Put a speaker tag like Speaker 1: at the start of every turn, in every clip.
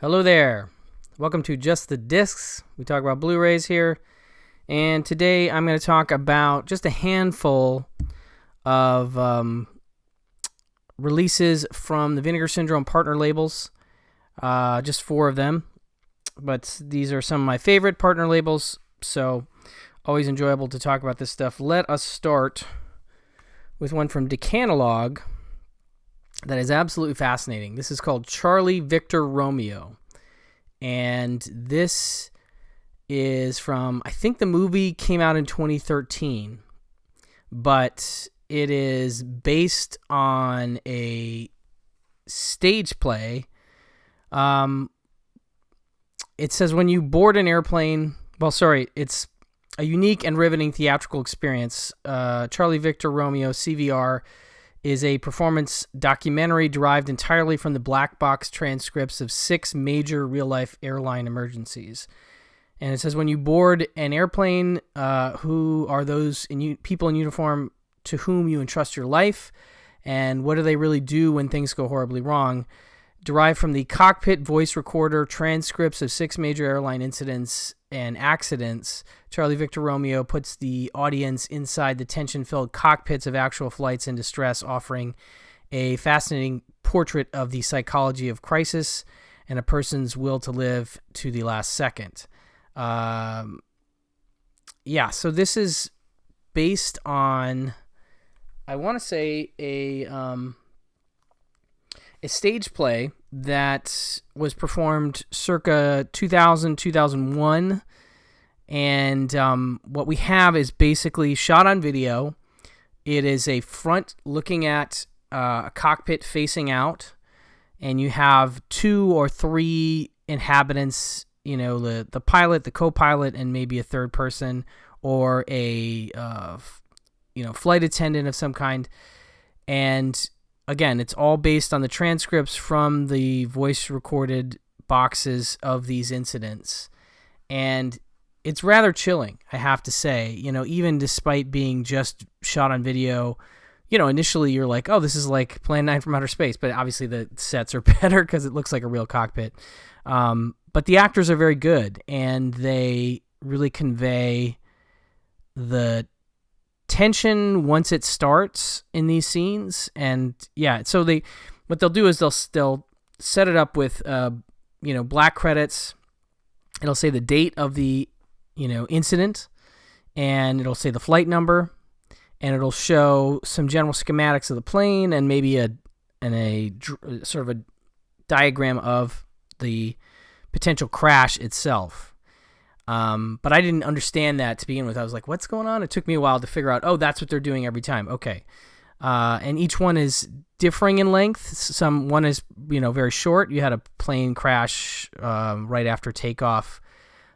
Speaker 1: Hello there. Welcome to Just the Discs. We talk about Blu-rays here. And today I'm going to talk about just a handful of releases from the Vinegar Syndrome Partner labels. Just 4 of them. But these are some of my favorite partner labels, so always enjoyable to talk about this stuff. Let us start with one from Dekanalog that is absolutely fascinating. This is called Charlie Victor Romeo. And this is from, I think the movie came out in 2013, but it is based on a stage play. It says when you board an airplane, it's a unique and riveting theatrical experience. Charlie Victor Romeo, CVR, is a performance documentary derived entirely from the black box transcripts of 6 major real-life airline emergencies. And it says when you board an airplane, who are those people in uniform to whom you entrust your life, and what do they really do when things go horribly wrong? Derived from the cockpit voice recorder transcripts of 6 major airline incidents and accidents, Charlie Victor Romeo puts the audience inside the tension-filled cockpits of actual flights in distress, offering a fascinating portrait of the psychology of crisis and a person's will to live to the last second. So this is based on, I want to say, a stage play that was performed circa 2000, 2001. And what we have is basically shot on video. It is a front looking at a cockpit facing out. And you have 2 or 3 inhabitants, the pilot, the co-pilot, and maybe a third person, or a flight attendant of some kind. And again, it's all based on the transcripts from the voice recorded boxes of these incidents. And it's rather chilling, I have to say, even despite being just shot on video. Initially you're like, oh, this is like Plan 9 from Outer Space, but obviously the sets are better because it looks like a real cockpit. But the actors are very good, and they really convey the tension once it starts in these scenes. And so what they'll do is they'll set it up with black credits. It'll say the date of the incident, and it'll say the flight number, and it'll show some general schematics of the plane and maybe a sort of a diagram of the potential crash itself. But I didn't understand that to begin with. I was like, what's going on? It took me a while to figure out, oh, that's what they're doing every time. Okay. And each one is differing in length. One is, very short. You had a plane crash right after takeoff.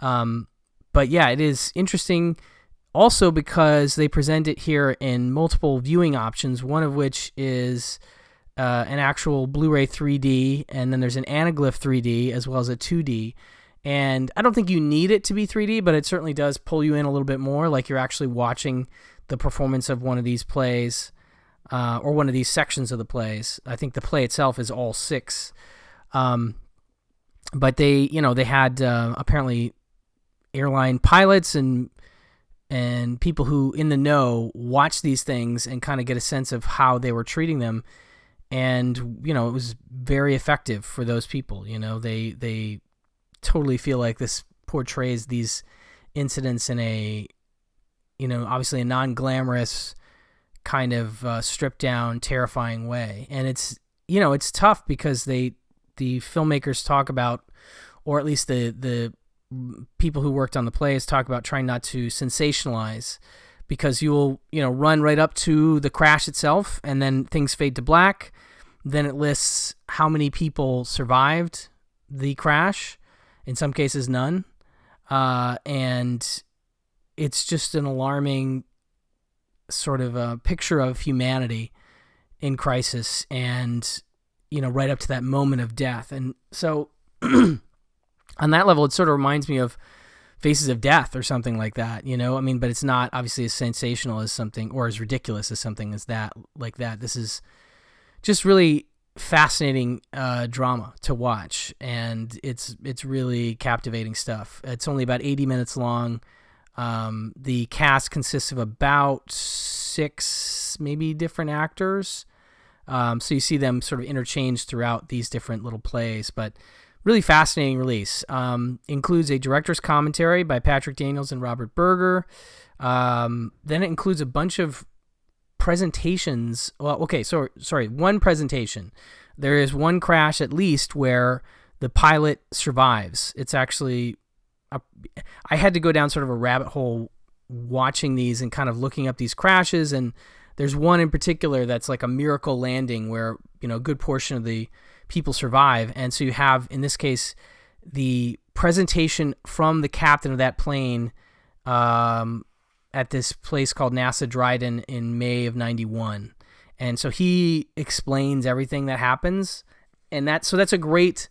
Speaker 1: But yeah, it is interesting also because they present it here in multiple viewing options, one of which is an actual Blu-ray 3D, and then there's an anaglyph 3D as well as a 2D. And I don't think you need it to be 3D, but it certainly does pull you in a little bit more, like you're actually watching the performance of one of these plays, or one of these sections of the plays. I think the play itself is all 6. But they had apparently airline pilots and people who in the know watch these things and kind of get a sense of how they were treating them. And, it was very effective for those people. They totally feel like this portrays these incidents in a, obviously a non-glamorous kind of stripped down, terrifying way. And it's tough because the filmmakers talk about, or at least the people who worked on the plays talk about trying not to sensationalize, because you'll, run right up to the crash itself and then things fade to black. Then it lists how many people survived the crash. In some cases, none. And it's just an alarming sort of a picture of humanity in crisis and, right up to that moment of death. And so on that level, it sort of reminds me of Faces of Death or something like that, but it's not obviously as sensational as something, or as ridiculous as something as that, like that. This is just really fascinating drama to watch, and it's really captivating stuff. It's only about 80 minutes long. The cast consists of about 6 maybe different actors. So you see them sort of interchanged throughout these different little plays, but really fascinating release. Includes a director's commentary by Patrick Daniels and Robert Berger. Then it includes a bunch of presentations. Well, okay, so sorry, one presentation. There is one crash at least where the pilot survives. It's actually, I had to go down sort of a rabbit hole watching these and kind of looking up these crashes, and there's one in particular that's like a miracle landing where, a good portion of the people survive. And so you have, in this case, the presentation from the captain of that plane at this place called NASA Dryden in May of 91. And so he explains everything that happens. And that's a great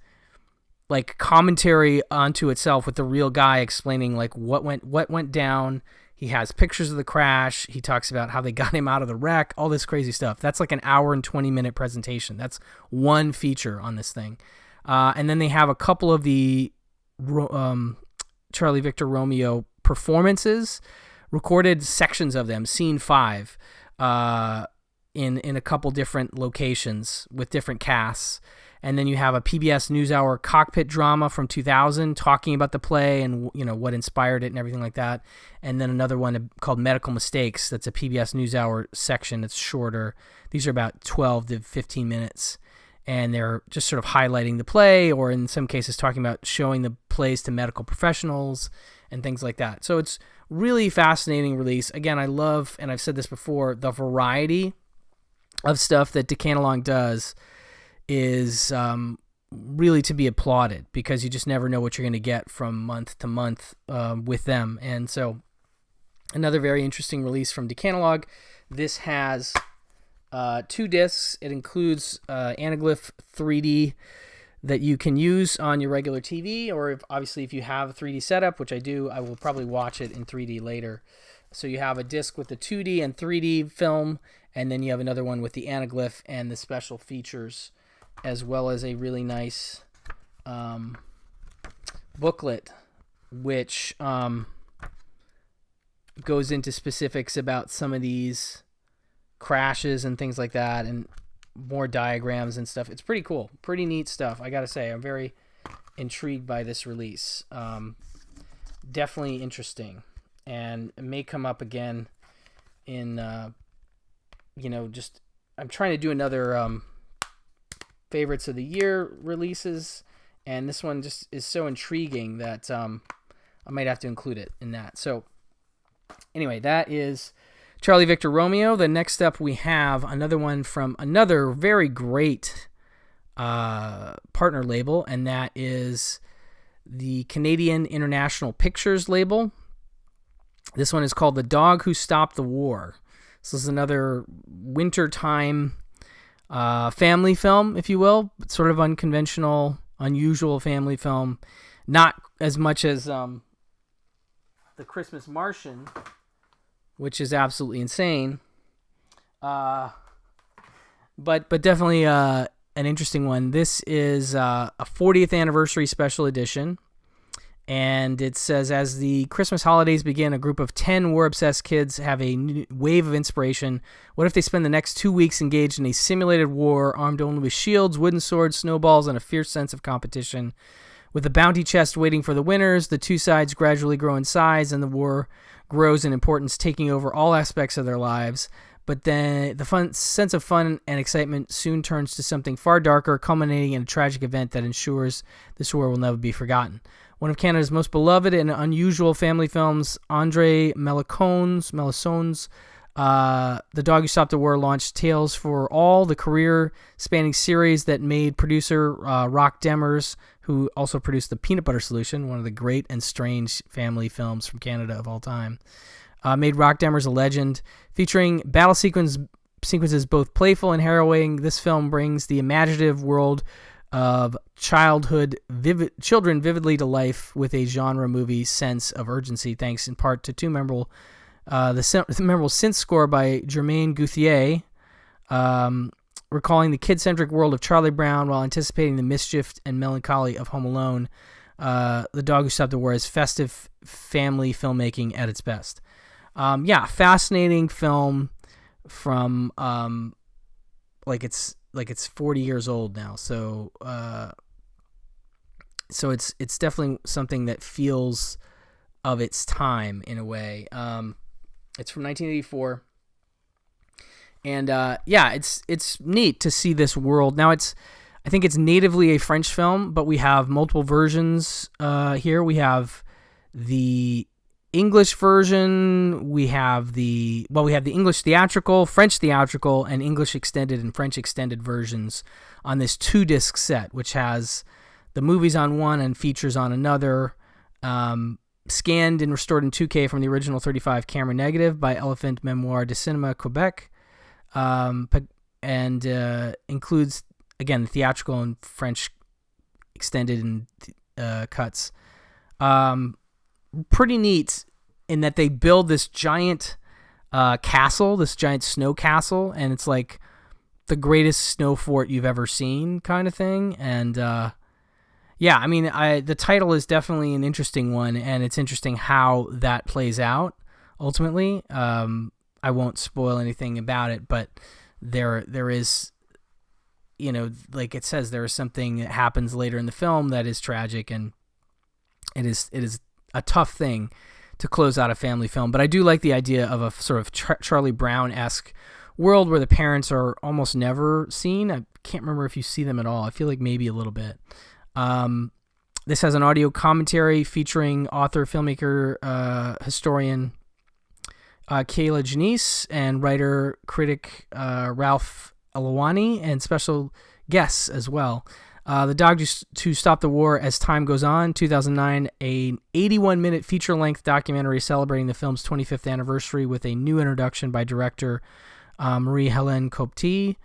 Speaker 1: like commentary onto itself, with the real guy explaining like what went down. He has pictures of the crash. He talks about how they got him out of the wreck, all this crazy stuff. That's like an hour and 20-minute presentation. That's one feature on this thing. And then they have a couple of the Charlie Victor Romeo performances, recorded sections of them, scene 5, in a couple different locations with different casts. And then you have a PBS NewsHour cockpit drama from 2000 talking about the play and what inspired it and everything like that. And then another one called Medical Mistakes. That's a PBS NewsHour section that's shorter. These are about 12 to 15 minutes. And they're just sort of highlighting the play, or in some cases talking about showing the plays to medical professionals and things like that. So it's really fascinating release. Again, I love, and I've said this before, the variety of stuff that Dekanalog does is really to be applauded, because you just never know what you're going to get from month to month with them. And so another very interesting release from Dekanalog. This has 2 discs. It includes Anaglyph 3D that you can use on your regular TV, or obviously if you have a 3D setup, which I do, I will probably watch it in 3D later. So you have a disc with the 2D and 3D film, and then you have another one with the Anaglyph and the special features, as well as a really nice booklet, which goes into specifics about some of these crashes and things like that, and more diagrams and stuff. It's pretty cool, pretty neat stuff. I gotta say, I'm very intrigued by this release. Definitely interesting, and it may come up again in just, I'm trying to do another favorites of the year releases, and this one just is so intriguing that I might have to include it in that. So anyway, that is Charlie Victor Romeo. The next up, we have another one from another very great partner label, and that is the Canadian International Pictures label. This one is called The Dog Who Stopped the War. This is another wintertime family film, if you will, sort of unconventional, unusual family film. Not as much as The Christmas Martian, which is absolutely insane, but definitely an interesting one. This is a 40th anniversary special edition, and it says, as the Christmas holidays begin, a group of 10 war-obsessed kids have a wave of inspiration. What if they spend the next 2 weeks engaged in a simulated war, armed only with shields, wooden swords, snowballs, and a fierce sense of competition? With a bounty chest waiting for the winners, the two sides gradually grow in size, and the war grows in importance, taking over all aspects of their lives. But then the sense of fun and excitement soon turns to something far darker, culminating in a tragic event that ensures this war will never be forgotten. One of Canada's most beloved and unusual family films, Andre Melissone's The Dog Who Stopped the War launched Tales for All, the career-spanning series that made producer Rock Demers, who also produced The Peanut Butter Solution, one of the great and strange family films from Canada of all time, made Rock Demers a legend. Featuring battle sequences both playful and harrowing, this film brings the imaginative world of children vividly to life with a genre movie sense of urgency, thanks in part to memorable synth score by Germaine Gauthier, recalling the kid-centric world of Charlie Brown while anticipating the mischief and melancholy of Home Alone. The Dog Who Stopped the War is festive family filmmaking at its best. Fascinating film from it's 40 years old now. So it's definitely something that feels of its time in a way. It's from 1984. And it's neat to see this world. Now I think it's natively a French film, but we have multiple versions here. We have the English version, we have the English theatrical, French theatrical, and English extended and French extended versions on this 2-disc set, which has the movies on one and features on another, scanned and restored in 2K from the original 35 camera negative by Elephant Mémoire de Cinéma Quebec, and includes, again, the theatrical and French extended and cuts. Pretty neat in that they build this giant castle, this giant snow castle, and it's like the greatest snow fort you've ever seen kind of thing. And the title is definitely an interesting one, and it's interesting how that plays out ultimately. I won't spoil anything about it, but there is, like it says, there is something that happens later in the film that is tragic, and it is a tough thing to close out a family film. But I do like the idea of a sort of Charlie Brown-esque world where the parents are almost never seen. I can't remember if you see them at all. I feel like maybe a little bit. This has an audio commentary featuring author, filmmaker, historian Kayla Janice and writer, critic Ralph Alawani, and special guests as well. The Dog Who Stopped the War as Time Goes On, 2009, an 81-minute feature-length documentary celebrating the film's 25th anniversary with a new introduction by director Marie-Hélène Copty,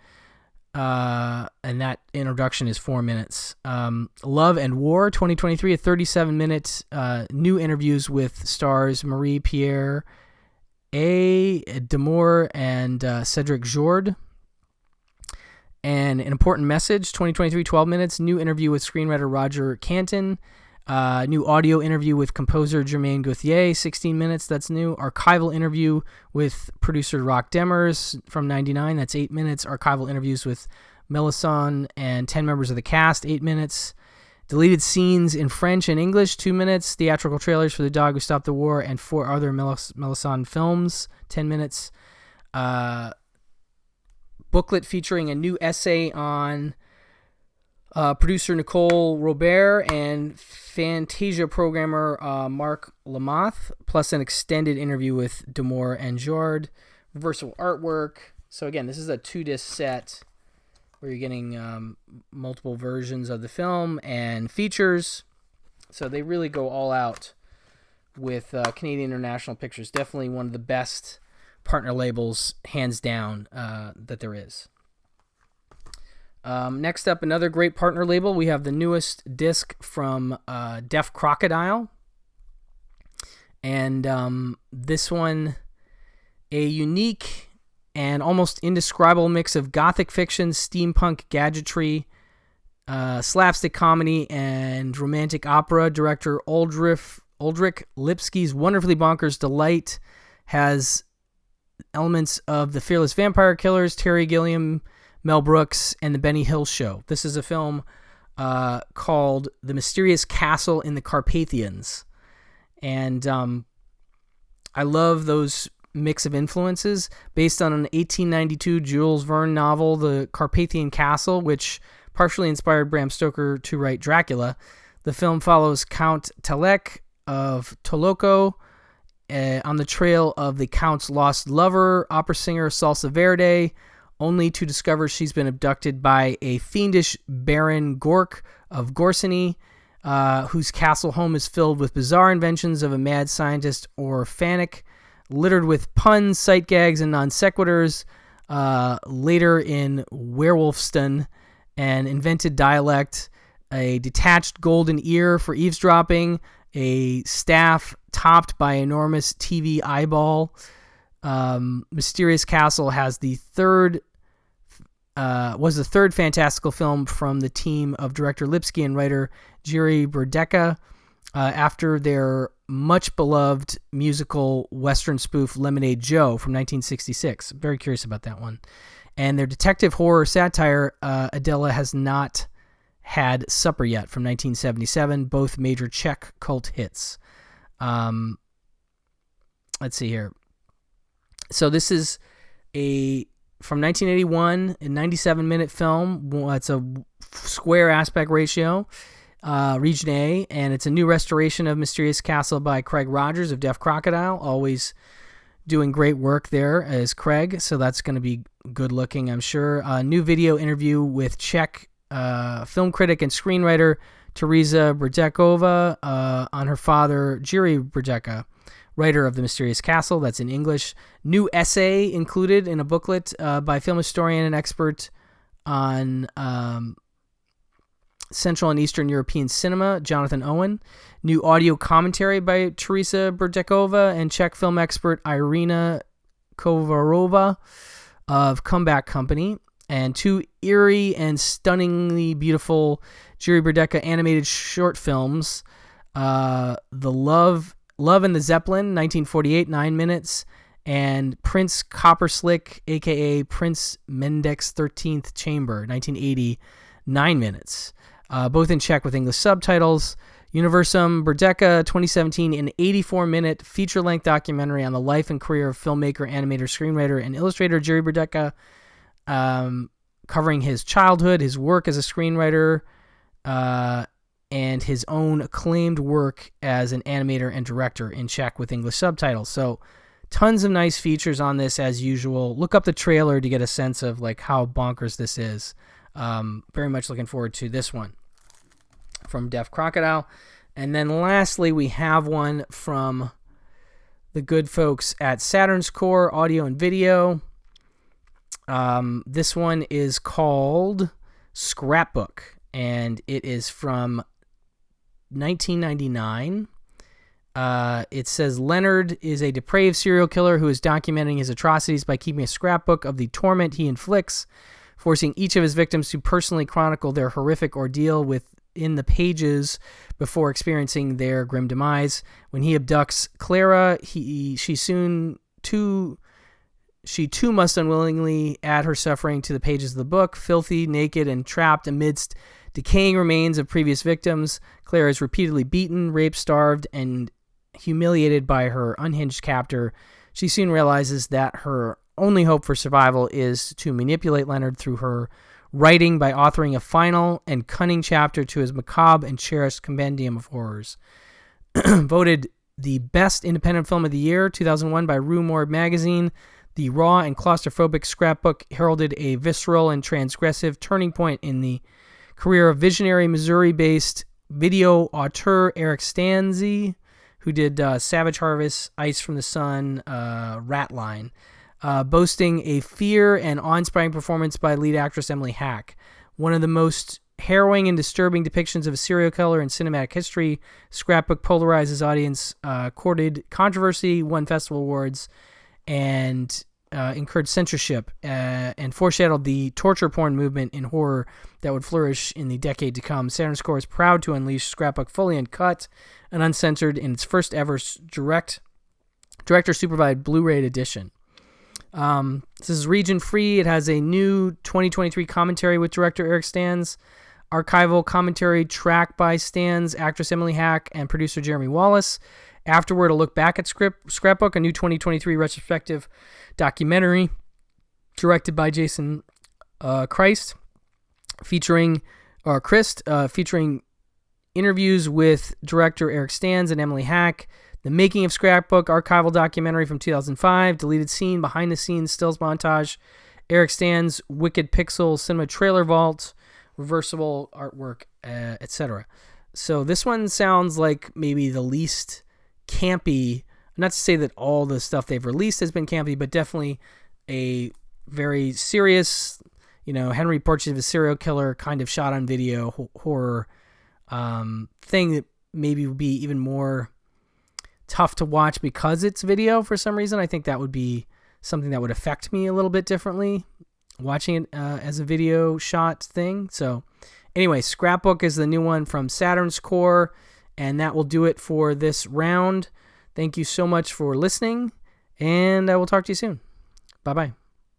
Speaker 1: and that introduction is 4 minutes. Love and War, 2023, a 37-minute new interviews with stars Marie-Pierre Demour and Cedric Jourde. And An Important Message, 2023, 12 minutes. New interview with screenwriter Roger Canton. New audio interview with composer Germaine Gauthier, 16 minutes. That's new. Archival interview with producer Rock Demers from 99. That's 8 minutes. Archival interviews with Melisson and 10 members of the cast, 8 minutes. Deleted scenes in French and English, 2 minutes. Theatrical trailers for The Dog Who Stopped the War and 4 other Melisson films, 10 minutes. Booklet featuring a new essay on producer Nicole Robert and Fantasia programmer Marc Lamath, plus an extended interview with Demour and Jourde. Reversible artwork. So again, this is a 2-disc set where you're getting multiple versions of the film and features. So they really go all out with Canadian International Pictures. Definitely one of the best partner labels, hands down, that there is. Next up, another great partner label. We have the newest disc from Deaf Crocodile. And this one, a unique and almost indescribable mix of gothic fiction, steampunk gadgetry, slapstick comedy, and romantic opera. Director Ulrich Lipsky's Wonderfully Bonkers Delight has elements of The Fearless Vampire Killers, Terry Gilliam, Mel Brooks, and The Benny Hill Show. This is a film called The Mysterious Castle in the Carpathians. And I love those mix of influences based on an 1892 Jules Verne novel, The Carpathian Castle, which partially inspired Bram Stoker to write Dracula. The film follows Count Talek of Toloco on the trail of the Count's lost lover, opera singer Salsa Verde, only to discover she's been abducted by a fiendish Baron Gork of Gorsany, whose castle home is filled with bizarre inventions of a mad scientist or Fanic, littered with puns, sight gags, and non sequiturs. Later in Werewolfston, an invented dialect, a detached golden ear for eavesdropping, a staff topped by enormous TV eyeball. Mysterious Castle has the third was the third fantastical film from the team of director Lipsky and writer Jiri Berdeka, after their much-beloved musical Western spoof Lemonade Joe from 1966. Very curious about that one. And their detective horror satire, Adela Has Not Had Supper Yet from 1977, both major Czech cult hits. Let's see here. So this is from 1981, a 97-minute film. It's a square aspect ratio, Region A, and it's a new restoration of Mysterious Castle by Craig Rogers of Deaf Crocodile, always doing great work there as Craig, so that's going to be good looking, I'm sure. A new video interview with Czech film critic and screenwriter Teresa Brdekova on her father, Jiri Brdeka, writer of The Mysterious Castle. That's in English. New essay included in a booklet by film historian and expert on Central and Eastern European cinema, Jonathan Owen. New audio commentary by Teresa Brdekova and Czech film expert Irina Kovarova of Comeback Company. And two eerie and stunningly beautiful Jiri Brdeka animated short films. The Love and the Zeppelin, 1948, 9 minutes. And Prince Copperslick, a.k.a. Prince Mendek's 13th Chamber, 1980, 9 minutes. Both in Czech with English subtitles. Universum Brdeka, 2017, an 84-minute feature-length documentary on the life and career of filmmaker, animator, screenwriter, and illustrator Jiri Brdeka, covering his childhood, his work as a screenwriter, and his own acclaimed work as an animator and director in Czech with English subtitles. So tons of nice features on this as usual. Look up the trailer to get a sense of like how bonkers this is. Very much looking forward to this one from Deaf Crocodile. And then lastly, we have one from the good folks at Saturn's Core Audio and Video. This one is called Scrapbook, and it is from 1999. It says Leonard is a depraved serial killer who is documenting his atrocities by keeping a scrapbook of the torment he inflicts, forcing each of his victims to personally chronicle their horrific ordeal within the pages before experiencing their grim demise. When he abducts Clara, she too must unwillingly add her suffering to the pages of the book. Filthy, naked, and trapped amidst decaying remains of previous victims, Clara is repeatedly beaten, raped, starved, and humiliated by her unhinged captor. She soon realizes that her only hope for survival is to manipulate Leonard through her writing by authoring a final and cunning chapter to his macabre and cherished compendium of horrors. Voted the best independent film of the year, 2001, by Rue Morgue magazine, the raw and claustrophobic scrapbook heralded a visceral and transgressive turning point in the career of visionary Missouri-based video auteur Eric Stanzi, who did Savage Harvest, Ice from the Sun, Ratline, boasting a fear and awe-inspiring performance by lead actress Emily Hack. One of the most harrowing and disturbing depictions of a serial killer in cinematic history, Scrapbook polarizes audience, courted controversy, won festival awards, and incurred censorship, and foreshadowed the torture porn movement in horror that would flourish in the decade to come. Saturn's Core is proud to unleash Scrapbook fully uncut and uncensored in its first ever director-supervised Blu-ray edition. This is region-free. It has a new 2023 commentary with director Eric Stans, archival commentary track by Stans, actress Emily Hack, and producer Jeremy Wallace. Afterward, a look back at Scrapbook, a new 2023 retrospective documentary directed by Jason Christ, featuring interviews with director Eric Stans and Emily Hack, the making of Scrapbook, archival documentary from 2005, deleted scene, behind-the-scenes stills montage, Eric Stans, Wicked Pixel, cinema trailer vault, reversible artwork, etc. So this one sounds like maybe the least campy. Not to say that all the stuff they've released has been campy, but definitely a very serious, Henry Portrait of a Serial Killer kind of shot on video horror thing that maybe would be even more tough to watch because it's video for some reason. I think that would be something that would affect me a little bit differently. watching it as a video shot thing. So anyway, Scrapbook is the new one from Saturn's core, and that will do it for this round. Thank you so much for listening, and I will talk to you soon. Bye-bye.